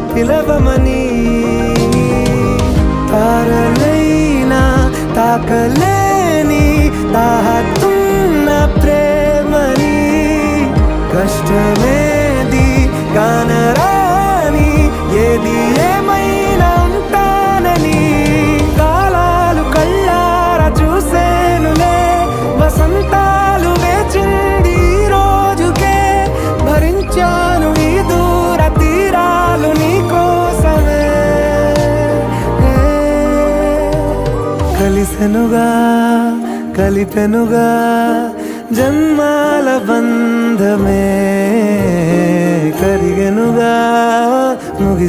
పిలవమని తారలైనా తాకలేని తాహతున్న ప్రేమని కష్టమేది కానరాని ఏది ఏమైనా ఉంటానని కాలాలు కళ్ళారా చూసేనులే వసంతాలు వేచింది ఈ రోజుకే భరించాను ఈ దూర తీరాలు నీ కోసమే కలిసెనుగా కలిపెనుగా జన్మాల బంధమే కరిగెనుగా ముగిసి